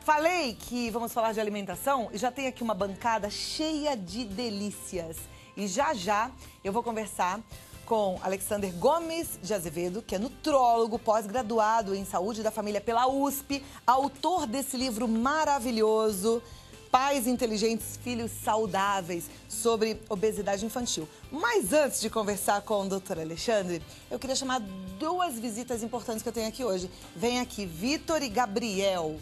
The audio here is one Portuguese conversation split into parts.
Falei que vamos falar de alimentação e já tem aqui uma bancada cheia de delícias. E já já eu vou conversar com Alexander Gomes de Azevedo, que é nutrólogo, pós-graduado em saúde da família pela USP, autor desse livro maravilhoso, Pais Inteligentes, Filhos Saudáveis, sobre obesidade infantil. Mas antes de conversar com o Dr. Alexandre, eu queria chamar duas visitas importantes que eu tenho aqui hoje. Vem aqui Vitor e Gabriel.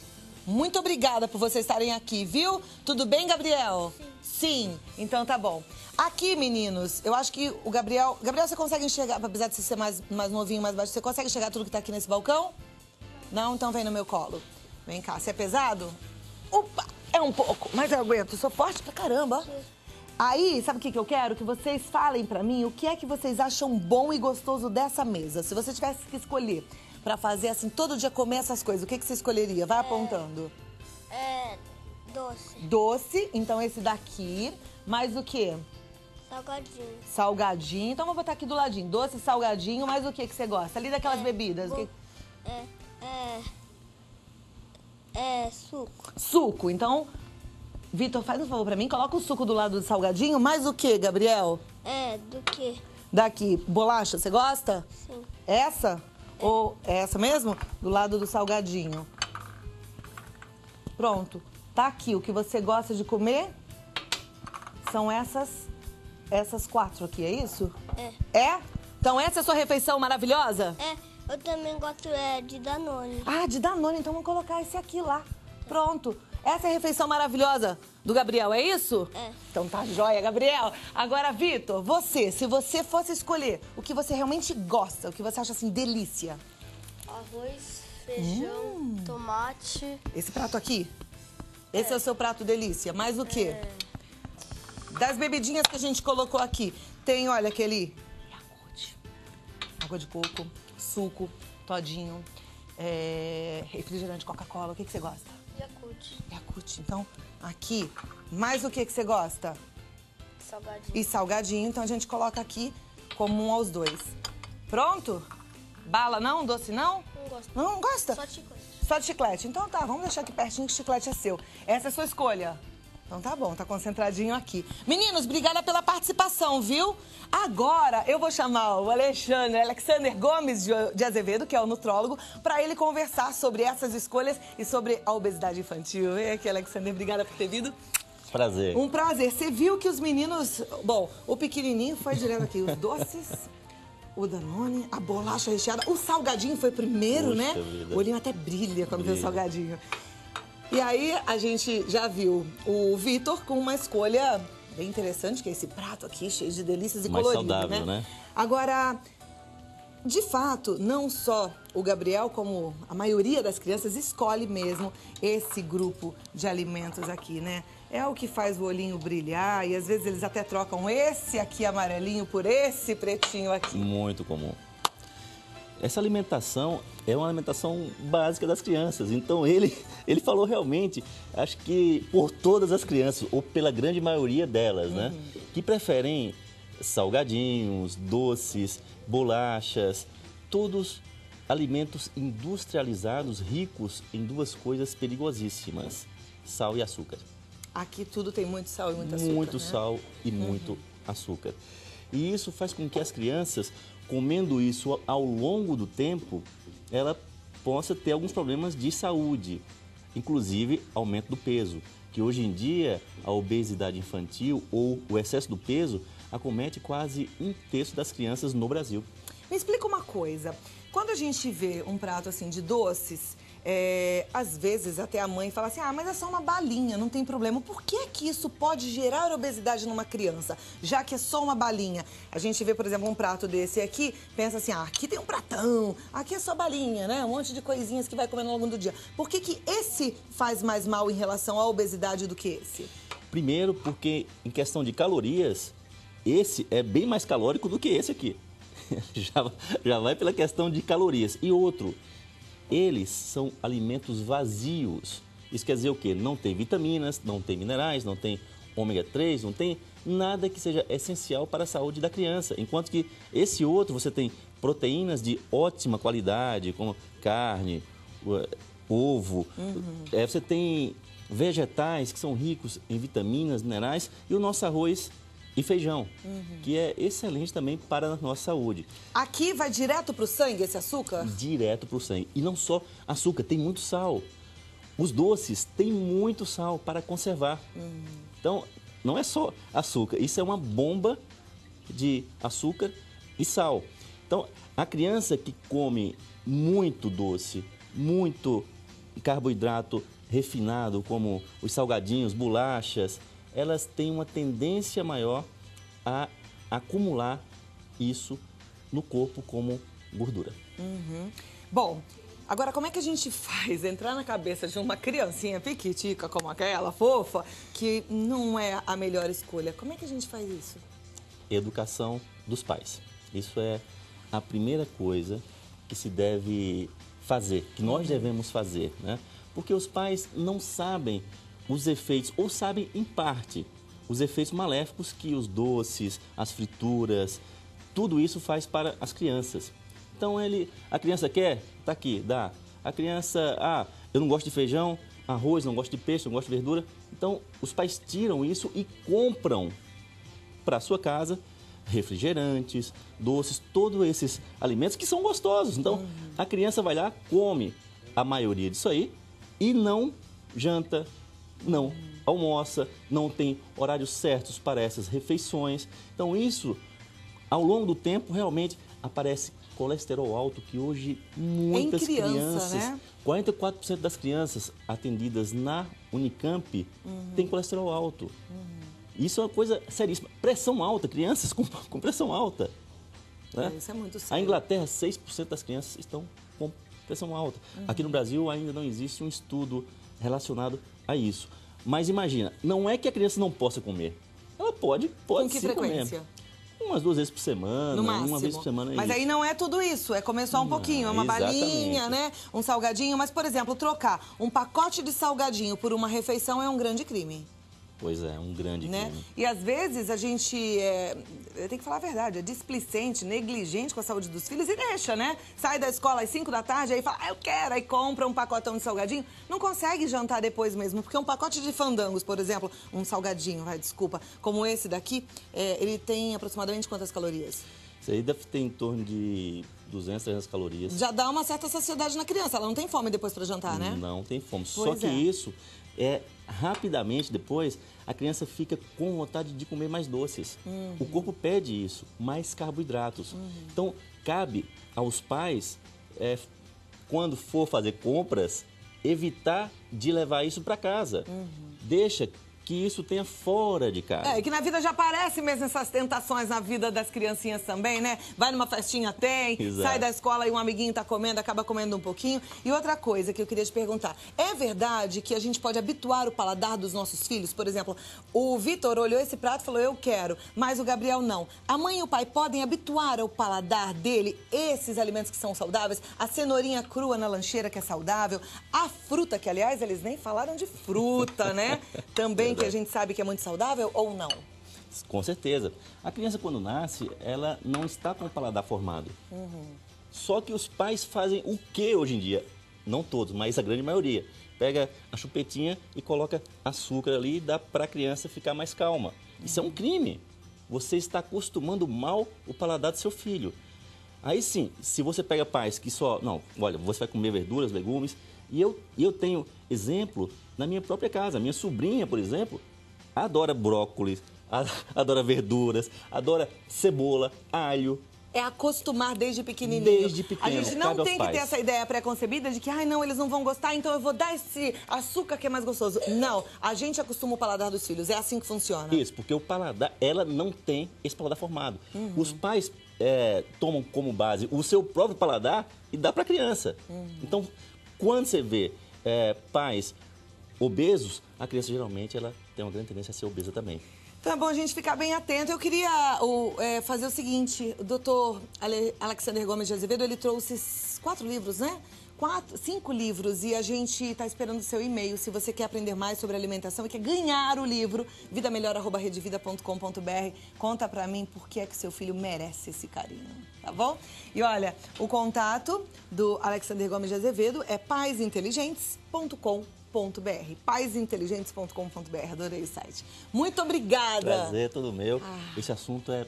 Muito obrigada por vocês estarem aqui, viu? Tudo bem, Gabriel? Sim. Sim, então tá bom. Aqui, meninos, eu acho que o Gabriel... Gabriel, você consegue enxergar, apesar de você ser mais novinho, mais baixo, você consegue enxergar tudo que tá aqui nesse balcão? Não? Então vem no meu colo. Vem cá. Você é pesado? Opa! É um pouco, mas eu aguento. Eu sou forte pra caramba. Sim. Aí, sabe o que eu quero? Que vocês falem pra mim o que é que vocês acham bom e gostoso dessa mesa. Se você tivesse que escolher pra fazer assim, todo dia comer essas coisas, o que você escolheria? Vai apontando. Doce. Doce, então esse daqui. Mais o quê? Salgadinho. Salgadinho. Então vou botar aqui do ladinho. Doce, salgadinho, mais o que você gosta? Ali daquelas bebidas. Suco. Suco. Então, Vitor, faz um favor pra mim. Coloca o suco do lado do salgadinho. Mais o que, Gabriel? Do que? Daqui. Bolacha, você gosta? Sim. Essa? Ou essa mesmo? Do lado do salgadinho. Pronto. Tá aqui. O que você gosta de comer são essas quatro aqui, é isso? É? Então essa é a sua refeição maravilhosa? Eu também gosto de Danone. Ah, de Danone. Então vamos colocar esse aqui lá. Pronto. Essa é a refeição maravilhosa do Gabriel, é isso? Então tá joia, Gabriel. Agora, Vitor, se você fosse escolher o que você realmente gosta, o que você acha assim, delícia. Arroz, feijão, tomate. Esse prato aqui? Esse é o seu prato delícia. Mais o quê? Das bebidinhas que a gente colocou aqui. Tem, olha, aquele Yakult, água de coco, suco, todinho, refrigerante, Coca-Cola. O que você gosta? Yakult. Yakult. Então, aqui, mais o que você gosta? Salgadinho. E salgadinho. Então, a gente coloca aqui comum aos dois. Pronto? Bala não? Doce não? Não gosto. Não gosta? Só de chiclete. Só de chiclete. Então tá, vamos deixar aqui pertinho que o chiclete é seu. Essa é a sua escolha. Então tá bom, tá concentradinho aqui. Meninos, obrigada pela participação, viu? Agora eu vou chamar o Alexander Gomes de Azevedo, que é o nutrólogo, para ele conversar sobre essas escolhas e sobre a obesidade infantil. Vem aqui, Alexander, obrigada por ter vindo. Prazer. Um prazer. Você viu que os meninos... Bom, o pequenininho foi direto aqui, os doces... O Danone, a bolacha recheada, o salgadinho foi primeiro, Puxa né? vida. O olhinho até brilha quando vê o salgadinho. E aí a gente já viu o Vitor com uma escolha bem interessante, que é esse prato aqui cheio de delícias e mais colorido, saudável, né? Agora, de fato, não só o Gabriel, como a maioria das crianças, escolhe mesmo esse grupo de alimentos aqui, né? É o que faz o olhinho brilhar e às vezes eles até trocam esse aqui amarelinho por esse pretinho aqui. Muito comum. Essa alimentação é uma alimentação básica das crianças. Então ele falou realmente, acho que por todas as crianças, ou pela grande maioria delas, né? Que preferem salgadinhos, doces, bolachas, todos alimentos industrializados ricos em duas coisas perigosíssimas: sal e açúcar. Aqui tudo tem muito sal e muito açúcar, Muito né? sal e muito açúcar. E isso faz com que as crianças, comendo isso ao longo do tempo, ela possa ter alguns problemas de saúde, inclusive aumento do peso, que hoje em dia a obesidade infantil ou o excesso do peso acomete quase 1/3 das crianças no Brasil. Me explica uma coisa, quando a gente vê um prato assim de doces, às vezes até a mãe fala assim, mas é só uma balinha, não tem problema. Por que isso pode gerar obesidade numa criança, já que é só uma balinha? A gente vê, por exemplo, um prato desse aqui, pensa assim, aqui tem um pratão, aqui é só balinha, né? Um monte de coisinhas que vai comendo ao longo do dia. Por que esse faz mais mal em relação à obesidade do que esse? Primeiro, porque em questão de calorias, esse é bem mais calórico do que esse aqui. Já vai pela questão de calorias. E outro, eles são alimentos vazios. Isso quer dizer o quê? Não tem vitaminas, não tem minerais, não tem ômega 3, não tem nada que seja essencial para a saúde da criança. Enquanto que esse outro, você tem proteínas de ótima qualidade, como carne, ovo. Você tem vegetais que são ricos em vitaminas, minerais e o nosso arroz e feijão, que é excelente também para a nossa saúde. Aqui vai direto para o sangue esse açúcar? Direto para o sangue. E não só açúcar, tem muito sal. Os doces têm muito sal para conservar. Então, não é só açúcar, isso é uma bomba de açúcar e sal. Então, a criança que come muito doce, muito carboidrato refinado, como os salgadinhos, bolachas, elas têm uma tendência maior a acumular isso no corpo como gordura. Bom, agora como é que a gente faz entrar na cabeça de uma criancinha piquitica como aquela, fofa, que não é a melhor escolha? Como é que a gente faz isso? Educação dos pais. Isso é a primeira coisa que se deve fazer, que nós devemos fazer, né? Porque os pais não sabem os efeitos, ou sabem em parte, os efeitos maléficos que os doces, as frituras, tudo isso faz para as crianças. Então a criança quer, tá aqui, dá. A criança, eu não gosto de feijão, arroz, não gosto de peixe, não gosto de verdura. Então os pais tiram isso e compram para a sua casa refrigerantes, doces, todos esses alimentos que são gostosos. Então a criança vai lá, come a maioria disso aí e não janta, não almoça, não tem horários certos para essas refeições. Então isso, ao longo do tempo, realmente aparece colesterol alto, que hoje muitas crianças, né? 44% das crianças atendidas na Unicamp têm colesterol alto. Isso é uma coisa seríssima. Pressão alta, crianças com pressão alta. Né? Isso é muito sério. A Inglaterra, 6% das crianças estão com pressão alta. Aqui no Brasil ainda não existe um estudo relacionado a isso. Mas imagina, não é que a criança não possa comer. Ela pode Com que sim frequência? comer. Umas 2 vezes por semana, No máximo. uma vez por semana. Mas aí não é tudo isso, é comer só um pouquinho, é uma balinha, exatamente. né? Um salgadinho. Mas, por exemplo, trocar um pacote de salgadinho por uma refeição é um grande crime. Pois é, um grande Né? crime. E às vezes a gente tem que falar a verdade, é displicente, negligente com a saúde dos filhos e deixa, né? Sai da escola às 5 da tarde, aí fala, eu quero, aí compra um pacotão de salgadinho. Não consegue jantar depois mesmo, porque um pacote de fandangos, por exemplo, um salgadinho, desculpa, como esse daqui, ele tem aproximadamente quantas calorias? Isso aí deve ter em torno de 200, 300 calorias. Já dá uma certa saciedade na criança, ela não tem fome depois para jantar, né? Não tem fome. Pois Só que isso rapidamente depois a criança fica com vontade de comer mais doces. O corpo pede isso, mais carboidratos. Então cabe aos pais, quando for fazer compras, evitar de levar isso para casa. Deixa que isso tenha fora de casa. Que na vida já aparece mesmo essas tentações na vida das criancinhas também, né? Vai numa festinha, tem, Exato. sai da escola e um amiguinho tá comendo, acaba comendo um pouquinho. E outra coisa que eu queria te perguntar, é verdade que a gente pode habituar o paladar dos nossos filhos? Por exemplo, o Vitor olhou esse prato e falou, eu quero, mas o Gabriel não. A mãe e o pai podem habituar ao paladar dele esses alimentos que são saudáveis? A cenourinha crua na lancheira que é saudável, a fruta, que aliás eles nem falaram de fruta, né? Também que a gente sabe que é muito saudável ou não? Com certeza. A criança, quando nasce, ela não está com o paladar formado. Só que os pais fazem o que hoje em dia? Não todos, mas a grande maioria. Pega a chupetinha e coloca açúcar ali e dá para a criança ficar mais calma. Isso é um crime. Você está acostumando mal o paladar do seu filho. Aí sim, se você pega pais que só... Não, olha, você vai comer verduras, legumes. E eu tenho exemplo na minha própria casa. Minha sobrinha, por exemplo, adora brócolis, adora verduras, adora cebola, alho. É acostumar desde pequenininho. Desde pequeno, A gente não cabe aos tem que ter pais. essa ideia preconcebida de que, não, eles não vão gostar, então eu vou dar esse açúcar que é mais gostoso. Não, a gente acostuma o paladar dos filhos, é assim que funciona. Isso, porque o paladar, ela não tem esse paladar formado. Os pais tomam como base o seu próprio paladar e dá para a criança. Então, quando você vê pais obesos, a criança geralmente ela tem uma grande tendência a ser obesa também. Então é bom a gente ficar bem atento. Eu queria fazer o seguinte, o doutor Alexander Gomes de Azevedo, ele trouxe 4 livros, né? 5 livros e a gente está esperando o seu e-mail. Se você quer aprender mais sobre alimentação e quer ganhar o livro, vidamelhor@redevida.com.br. Conta pra mim por que é que seu filho merece esse carinho, tá bom? E olha, o contato do Alexander Gomes de Azevedo é paisinteligentes.com.br. Paisinteligentes.com.br. Adorei o site. Muito obrigada. Prazer, é todo meu. Esse assunto é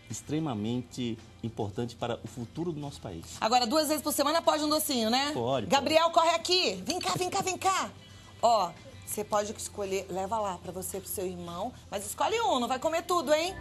extremamente importante para o futuro do nosso país. Agora, 2 vezes por semana pode um docinho, né? Pode. Gabriel, corre aqui. Vem cá, vem cá, vem cá. Ó, você pode escolher, leva lá pra você e pro seu irmão, mas escolhe um, não vai comer tudo, hein?